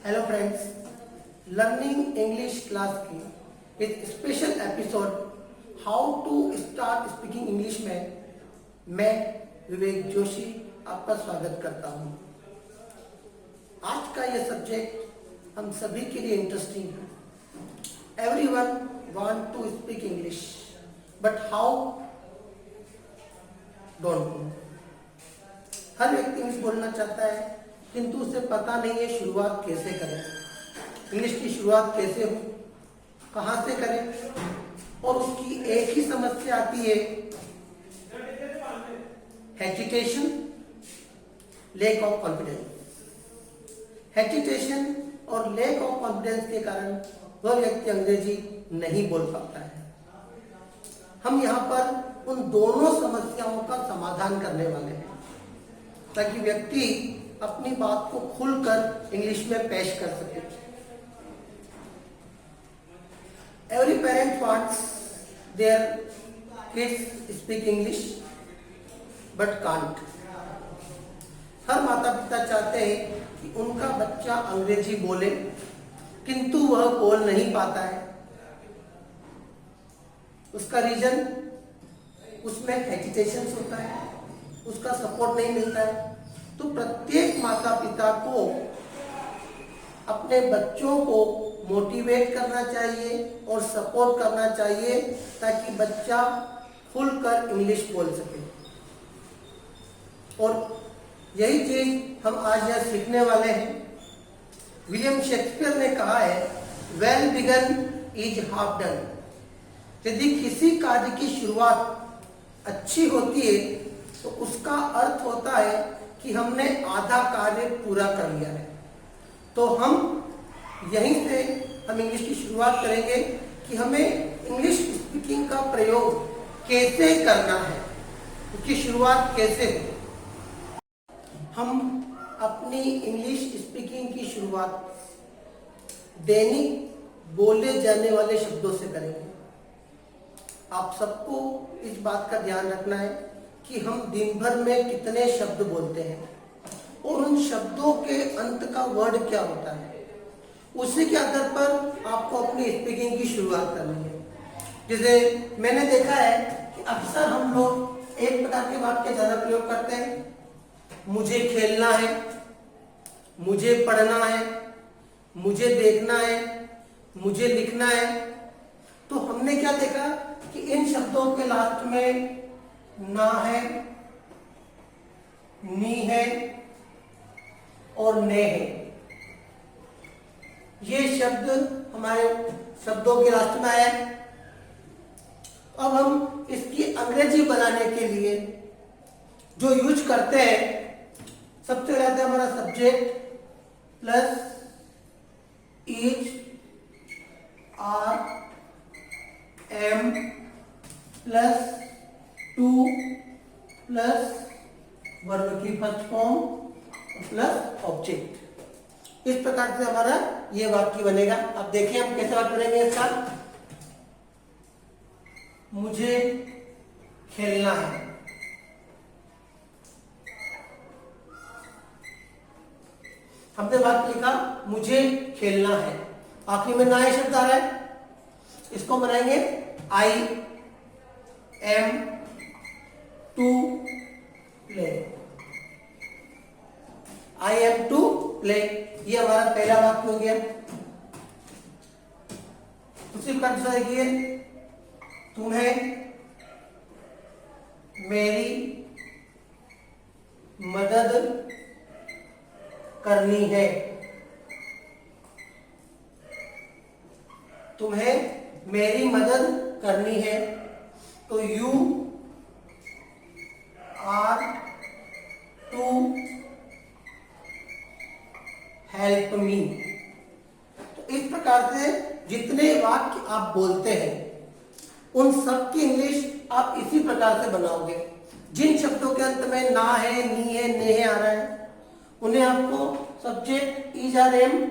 Hello friends, learning English class की एक special episode how to start speaking English में मैं विवेक जोशी आपका स्वागत करता हूं। आज का यह सब्जेक्ट हम सभी के लिए इंटरेस्टिंग है। Everyone want to speak English but how don't know. हर व्यक्ति इंग्लिश बोलना चाहता है किंतु उसे पता नहीं है शुरुआत कैसे करें, इंग्लिश की शुरुआत कैसे हो, कहाँ से करें। और उसकी एक ही समस्या आती है, hesitation, lack of confidence. Hesitation और लैक ऑफ कॉन्फिडेंस के कारण वह व्यक्ति अंग्रेजी नहीं बोल पाता है। हम यहाँ पर उन दोनों समस्याओं का समाधान करने वाले हैं ताकि व्यक्ति अपनी बात को खुलकर इंग्लिश में पेश कर सके। Every parent wants their kids speak English but can't. हर माता पिता चाहते हैं कि उनका बच्चा अंग्रेजी बोले किंतु वह बोल नहीं पाता है। उसका रीजन उसमें हेजिटेशन होता है, उसका सपोर्ट नहीं मिलता है। तो प्रत्येक माता पिता को अपने बच्चों को मोटिवेट करना चाहिए और सपोर्ट करना चाहिए ताकि बच्चा खुलकर इंग्लिश बोल सके। और यही चीज हम आज यहाँ सीखने वाले हैं। विलियम शेक्सपियर ने कहा है, well begun is half done. यदि किसी कार्य की शुरुआत अच्छी होती है तो उसका अर्थ होता है कि हमने आधा कार्य पूरा कर लिया है। तो हम यहीं से हम इंग्लिश की शुरुआत करेंगे कि हमें इंग्लिश स्पीकिंग का प्रयोग कैसे करना है, उसकी शुरुआत कैसे हो। हम अपनी इंग्लिश स्पीकिंग की शुरुआत दैनिक बोले जाने वाले शब्दों से करेंगे। आप सबको इस बात का ध्यान रखना है कि हम दिन भर में कितने शब्द बोलते हैं और उन शब्दों के अंत का वर्ड क्या होता है। उसी के आधार पर आपको अपनी स्पीकिंग की शुरुआत करनी है। जैसे मैंने देखा है कि अक्सर हम लोग एक प्रकार के वाक्य ज्यादा प्रयोग करते हैं, मुझे खेलना है, मुझे पढ़ना है, मुझे देखना है, मुझे लिखना है। तो हमने क्या देखा कि इन शब्दों के लास्ट में ना है, नी है और ने है। ये शब्द हमारे शब्दों के लास्ट में आया। अब हम इसकी अंग्रेजी बनाने के लिए जो यूज करते हैं, सबसे पहले हमारा subject plus is, are, am plus to plus verb की फर्स्ट फॉर्म प्लस ऑब्जेक्ट। इस प्रकार से हमारा ये वाक्य बनेगा। अब देखिए हम कैसे वाक्य करेंगे इसका। मुझे खेलना है, हमने वाक्य लिखा मुझे खेलना है, आखिरी में ना शब्द आ रहा है, इसको बनाएंगे I am to play. I am to play, ये हमारा पहला वाक्य हो गया। उसी प्रकार से देखिए, तुम्हें मेरी मदद करनी है, तुम्हें मेरी मदद करनी है। तो you are to help me. तो इस प्रकार से जितने वाक्य आप बोलते हैं उन सब की इंग्लिश आप इसी प्रकार से बनाओगे। जिन शब्दों के अंत में ना है, नी है, ने है आ रहा है, उन्हें आपको subject is, are, am,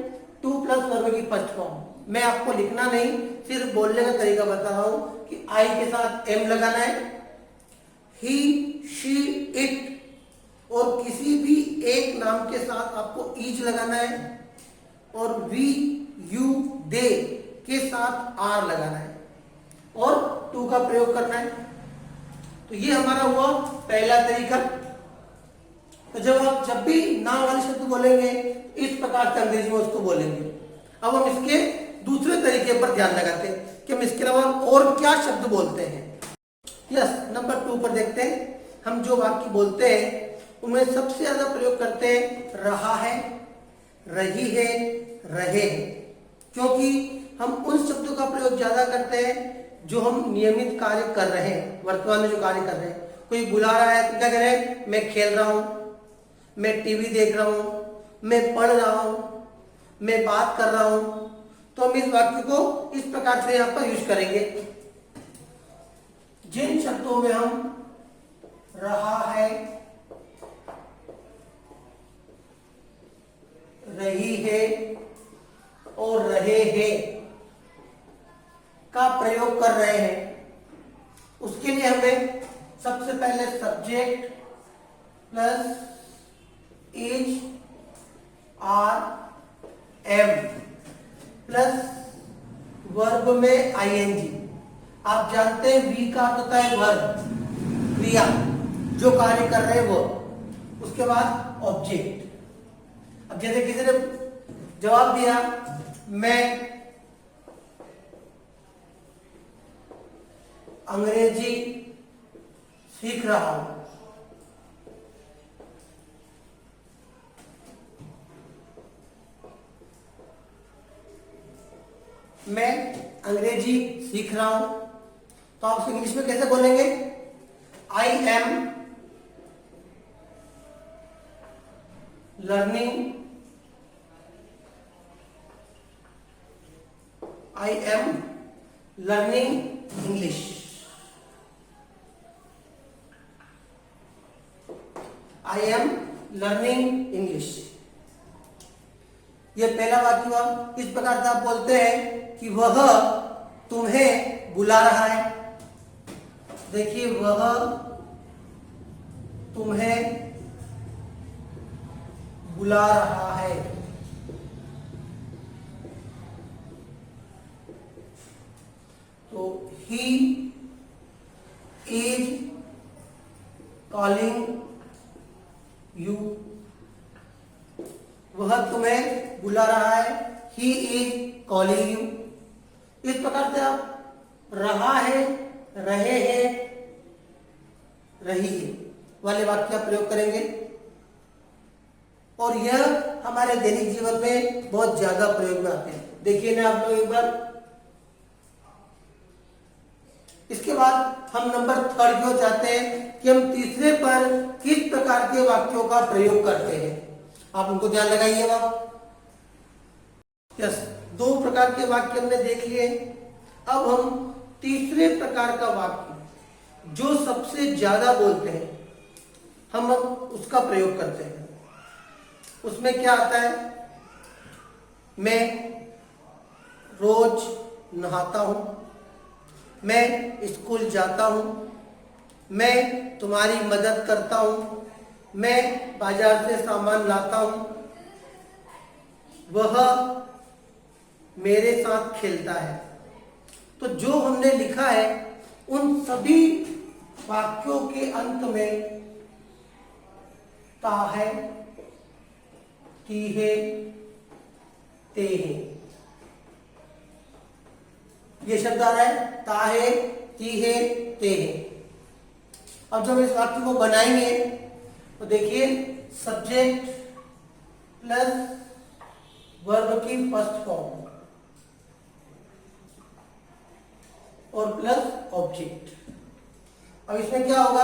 to plus verb की फर्स्ट फॉर्म। मैं आपको लिखना नहीं, सिर्फ बोलने का तरीका बता रहा हूं कि आई के साथ एम लगाना है, ही, शी, इट और किसी भी एक नाम के साथ आपको ईज लगाना है। और वी यू दे के साथ आर लगाना है और टू का प्रयोग करना है। तो ये हमारा हुआ पहला तरीका। तो जब भी नाम वाले शब्द बोलेंगे इस प्रकार से अंग्रेजी में उसको बोलेंगे। अब हम इसके दूसरे तरीके पर ध्यान लगाते हैं कि हम इसके अलावा और क्या शब्द बोलते हैं। यस, नंबर 2 पर देखते हैं। हम जो वाक्य बोलते हैं उनमें सबसे ज्यादा प्रयोग करते हैं रहा है, रही है, रहे हैं, क्योंकि हम उन शब्दों का प्रयोग ज्यादा करते हैं जो हम नियमित कार्य कर रहे हैं, वर्तमान में जो कार्य कर रहे हैं। कोई बुला रहा है तो क्या करें, मैं खेल रहा हूं, मैं टीवी देख रहा हूं, मैं पढ़ रहा हूं, मैं बात कर रहा हूं। तो हम इस वाक्य को इस प्रकार से यहां पर यूज करेंगे। जिन शब्दों में हम रहा है, रही है और रहे हैं का प्रयोग कर रहे हैं, उसके लिए हमें सबसे पहले subject plus is are am plus verb में आईएनजी। आप जानते हैं वी का अर्थ होता है वर्ब, क्रिया, जो कार्य कर रहे हैं वो। उसके बाद ऑब्जेक्ट। अब जैसे किसी ने जवाब दिया मैं अंग्रेजी सीख रहा हूं, मैं अंग्रेजी सीख रहा हूं, तो आप इंग्लिश में कैसे बोलेंगे, I am learning, I am learning English. I am learning English. यह पहला वाक्य हुआ। इस प्रकार से आप बोलते हैं कि वह तुम्हें बुला रहा है। देखिए, वह तुम्हें बुला रहा है। तो ही इज कॉलिंग यू। वह तुम्हें बुला रहा है, ही इज कॉलिंग यू। इस प्रकार से आप रहा है, रहे हैं, रही है वाले वाक्य का प्रयोग करेंगे और यह हमारे दैनिक जीवन में बहुत ज्यादा प्रयोग में आते हैं। देखिए ना आप लोग एक बार। इसके बाद हम नंबर 3 की ओर जाते हैं कि हम तीसरे पर किस प्रकार के वाक्यों का प्रयोग करते हैं। आप उनको ध्यान लगाइएगा। यस, 2 प्रकार के वाक्य हमने देख लिए। अब हम तीसरे प्रकार का वाक्य जो सबसे ज्यादा बोलते हैं हम उसका प्रयोग करते हैं। उसमें क्या आता है, मैं रोज नहाता हूं, मैं स्कूल जाता हूं, मैं तुम्हारी मदद करता हूं, मैं बाजार से सामान लाता हूं, वह मेरे साथ खेलता है। तो जो हमने लिखा है उन सभी वाक्यों के अंत में ता है, ती है, ते है, ये शब्द आ रहा है, ता है, ती है, ते है। अब जब इस वाक्य को बनाएंगे तो देखिए, सब्जेक्ट प्लस वर्ब की फर्स्ट फॉर्म और प्लस ऑब्जेक्ट। अब इसमें क्या होगा,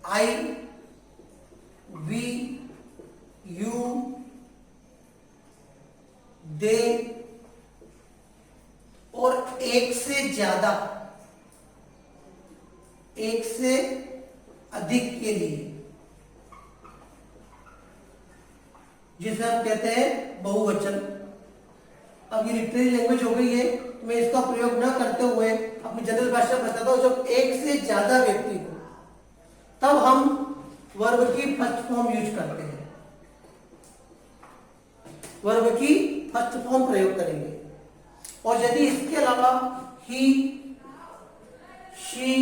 आई, वी, यू, दे और एक से ज्यादा, एक से अधिक के लिए, जिसे हम कहते हैं बहुवचन। अब ये लिटरेरी लैंग्वेज हो गई है, मैं इसका प्रयोग न करते हुए अपनी जनरल भाषा बताता हूं। जब एक से ज्यादा व्यक्ति हो तब हम वर्ब की फर्स्ट फॉर्म यूज करते हैं। वर्ब की फर्स्ट फॉर्म प्रयोग करेंगे। और यदि इसके अलावा ही, शी,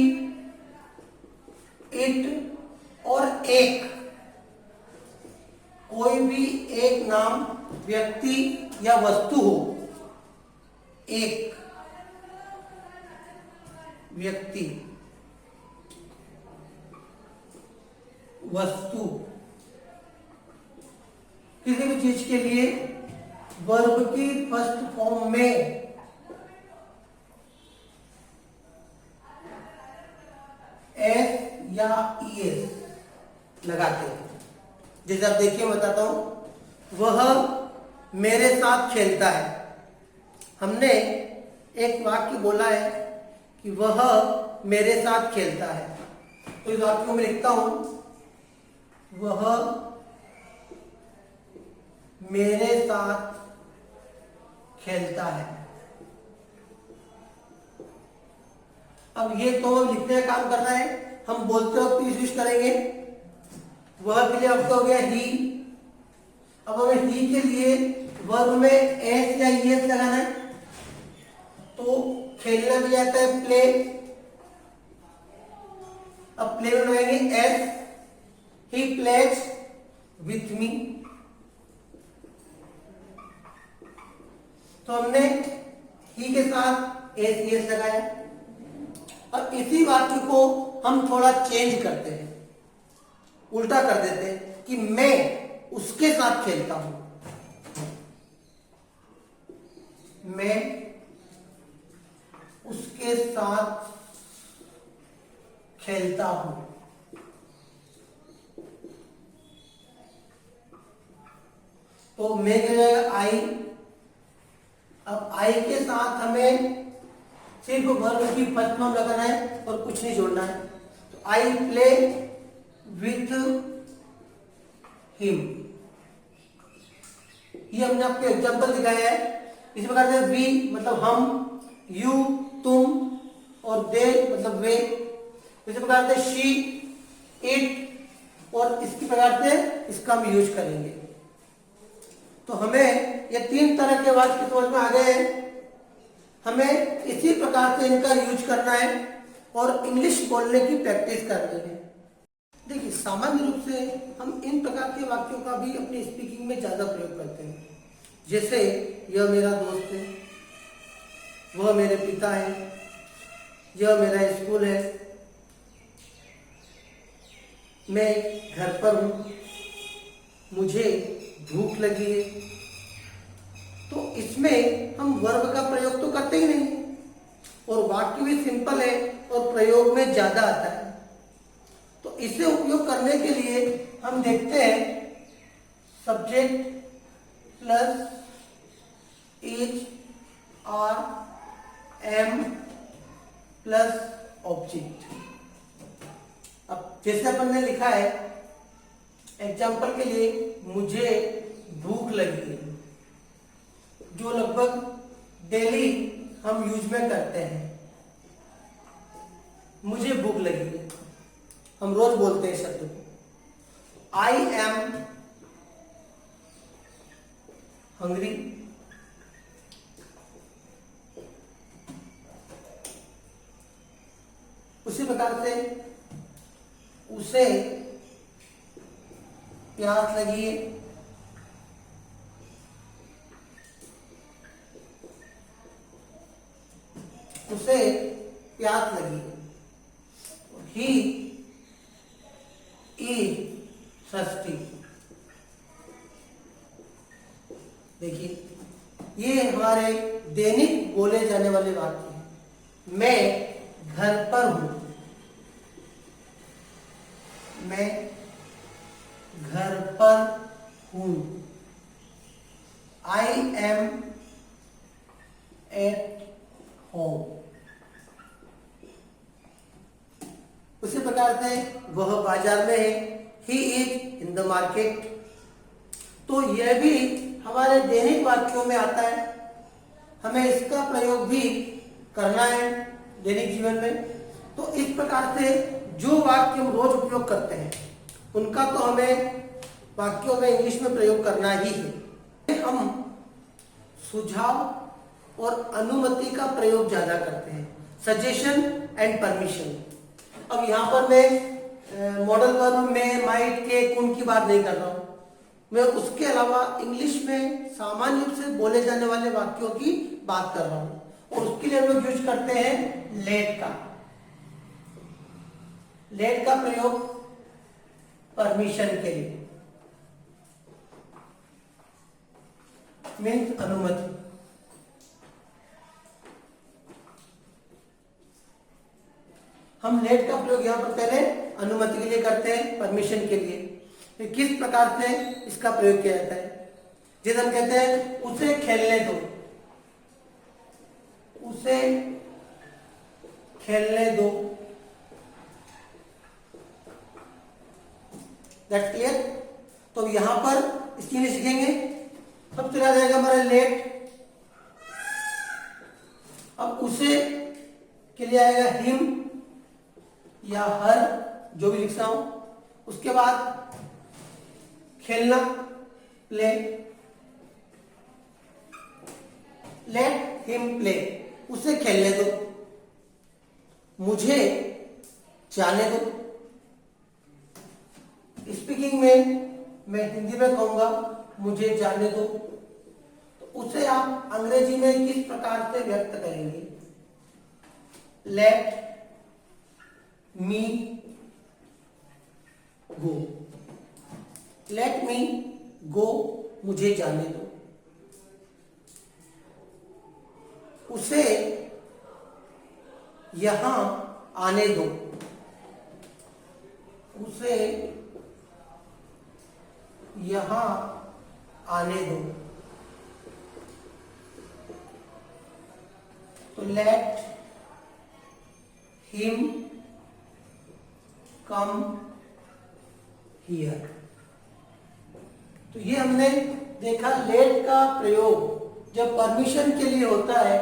इट और एक, कोई भी एक नाम व्यक्ति या वस्तु हो, एक व्यक्ति, वस्तु, किसी भी चीज के लिए वर्ब की फर्स्ट फॉर्म में एस या ईएस लगाते हैं। जैसे आप देखिए, बताता हूं, वह मेरे साथ खेलता है। हमने एक वाक्य बोला है कि वह मेरे साथ खेलता है, तो इस वाक्य को मैं लिखता हूं, वह मेरे साथ खेलता है। अब ये तो लिखने का काम करना है, हम बोलते वक्त यूज करेंगे। वह के लिए अब तो हो गया ही। अब हमें ही के लिए वर्ब में एस या ईएस लगाना है, तो खेलना भी आता है प्ले। अब प्ले में लगाएंगे S, he plays with me. तो हमने ही के साथ एस ईएस लगाया। और इसी वाक्य को हम थोड़ा चेंज करते हैं, उल्टा कर देते हैं कि मैं उसके साथ खेलता हूं, मैं उसके साथ खेलता हूं। तो मैं क्या जाएगा आई। अब आई के साथ हमें सिर्फ वर्ब की फर्स्ट फॉर्म लगाना है और कुछ नहीं जोड़ना है। तो आई प्ले विथ हिम। ये हमने आपको एग्जांपल दिखाया है। इस प्रकार से वी मतलब हम, यू तुम, और दे मतलब वे। इसी प्रकार से शी, इट, और इसकी प्रकार से इसका हम यूज करेंगे। तो हमें ये तीन तरह के वाक्य समझ में आ गए हैं। हमें इसी प्रकार से इनका यूज करना है और इंग्लिश बोलने की प्रैक्टिस करनी है। देखिए, सामान्य रूप से हम इन प्रकार के वाक्यों का भी अपनी स्पीकिंग में ज्यादा प्रयोग करते हैं। जैसे यह मेरा दोस्त है, वह मेरे पिता है, यह मेरा स्कूल है, मैं घर पर हूं, मुझे भूख लगी है। तो इसमें हम वर्ब का प्रयोग तो करते ही नहीं, और वाक्य भी सिंपल है और प्रयोग में ज्यादा आता है। तो इसे उपयोग करने के लिए हम देखते हैं subject plus is are am plus object. अब जैसे अपन ने लिखा है एग्जाम्पल के लिए, मुझे भूख लगी है, जो लगभग डेली हम यूज में करते हैं। मुझे भूख लगी है, हम रोज बोलते हैं शब्द को। I am hungry. उसी प्रकार से उसे प्यास लगी है, उसे प्यास लगी है। He is thirsty. देखिए, ये हमारे दैनिक बोले जाने वाले वाक्य हैं। मैं घर पर हूं, मैं घर पर हूं। I am at home. उसी प्रकार से वह बाजार में है, he is in the market. तो यह भी हमारे दैनिक वाक्यों में आता है, हमें इसका प्रयोग भी करना है दैनिक जीवन में। तो इस प्रकार से जो वाक्य हम रोज उपयोग करते हैं उनका तो हमें वाक्यों में इंग्लिश में प्रयोग करना ही है। हम सुझाव और अनुमति का प्रयोग ज्यादा करते हैं, सजेशन एंड परमिशन। अब यहाँ पर मैं मॉडल वर्ब में माइट के कुन की बात नहीं कर रहा हूं, मैं उसके अलावा इंग्लिश में सामान्य रूप से बोले जाने वाले वाक्यों की बात कर रहा हूं, और उसके लिए हम लोग यूज करते हैं लेट का। लेट का प्रयोग परमिशन के लिए, मीन्स अनुमति। हम लेट का प्रयोग यहां पर पहले अनुमति के लिए करते हैं, परमिशन के लिए। फिर किस प्रकार से इसका प्रयोग किया जाता है, जैसे हम कहते हैं उसे खेलने दो, उसे खेलने दो, दैट्स क्लियर। तो यहां पर इसके लिए सीखेंगे, अब चला जाएगा हमारा लेट। अब उसे के लिए आएगा हिम या हर, जो भी लिखता हूं। उसके बाद खेलना, प्ले, लेट हिम प्ले, उसे खेलने दो, मुझे जाने दो। स्पीकिंग में मैं हिंदी में कहूंगा मुझे जाने दो, तो उसे आप अंग्रेजी में किस प्रकार से व्यक्त करेंगे, लेट मी गो, लेट मी गो, मुझे जाने दो। उसे यहां आने दो, उसे यहां आने दो। तो लेट हिम कम हियर। तो ये हमने देखा, लेट का प्रयोग जब परमिशन के लिए होता है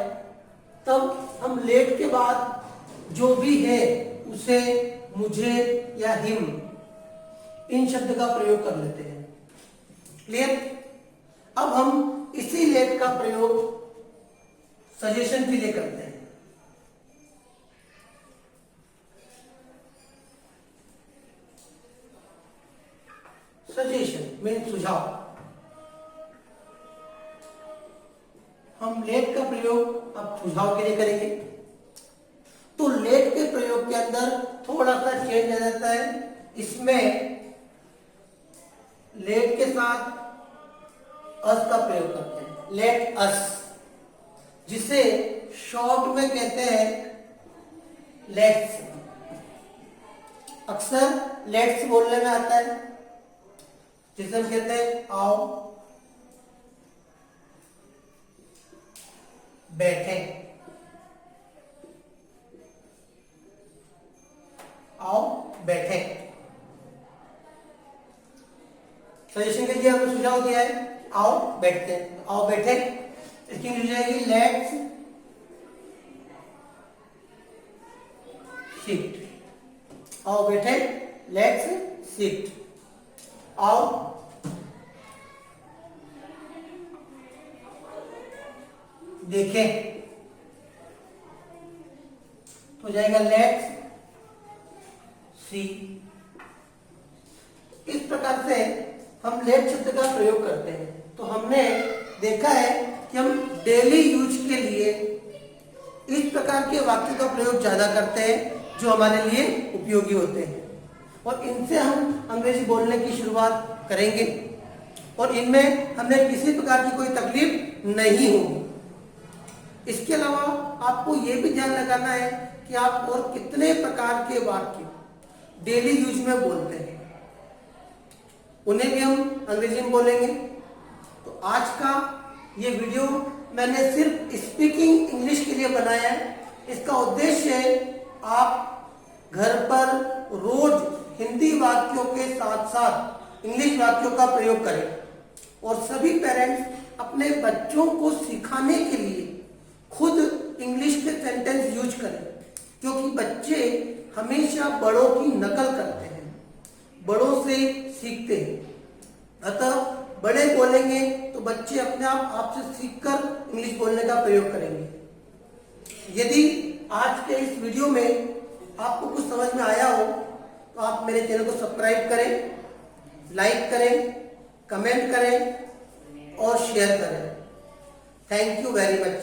तब हम लेट के बाद जो भी है उसे, मुझे या हिम, इन शब्द का प्रयोग कर लेते हैं। क्लियर। अब हम इसी लेट का प्रयोग सजेशन के लिए करते हैं। सजेशन मीन सुझाव। हम लेट का प्रयोग अब सुझाव के लिए करेंगे। तो लेट के प्रयोग के अंदर थोड़ा सा चेंज आ जाता है। इसमें लेट के साथ अस का प्रयोग करते हैं, लेट अस, जिसे शॉर्ट में कहते हैं लेट्स। अक्सर लेट्स बोलने में आता है, जिसे हम कहते हैं आओ, बैठे, आओ बैठे। सजेशन के लिए हमने सुझाव दिया है, आओ बैठते हैं, आओ बैठे। इसकी इंग्लिश जाएगी लेट्स सिट, आओ बैठे, लेट्स सिट, आओ देखें। तो जाएगा लेट्स सी। इस प्रकार से हम लेट शब्द का प्रयोग करते हैं। तो हमने देखा है कि हम डेली यूज के लिए इस प्रकार के वाक्य का प्रयोग ज्यादा करते हैं जो हमारे लिए उपयोगी होते हैं, और इनसे हम अंग्रेजी बोलने की शुरुआत करेंगे, और इनमें हमें किसी प्रकार की कोई तकलीफ नहीं होगी। इसके अलावा आपको यह भी ध्यान लगाना है कि आप और कितने प्रकार के वाक्य डेली यूज में बोलते हैं, उन्हें भी हम अंग्रेजी में बोलेंगे। तो आज का ये वीडियो मैंने सिर्फ स्पीकिंग इंग्लिश के लिए बनाया है। इसका उद्देश्य है आप घर पर रोज हिंदी वाक्यों के साथ साथ इंग्लिश वाक्यों का प्रयोग करें, और सभी पेरेंट्स अपने बच्चों को सिखाने के लिए खुद इंग्लिश के सेंटेंस यूज करें, क्योंकि बच्चे हमेशा बड़ों की नकल करते हैं, बड़ों से सीखते हैं। अतः बड़े बोलेंगे तो बच्चे अपने आप आपसे सीखकर इंग्लिश बोलने का प्रयोग करेंगे। यदि आज के इस वीडियो में आपको कुछ समझ में आया हो तो आप मेरे चैनल को सब्सक्राइब करें, लाइक करें, कमेंट करें और शेयर करें। Thank you very much.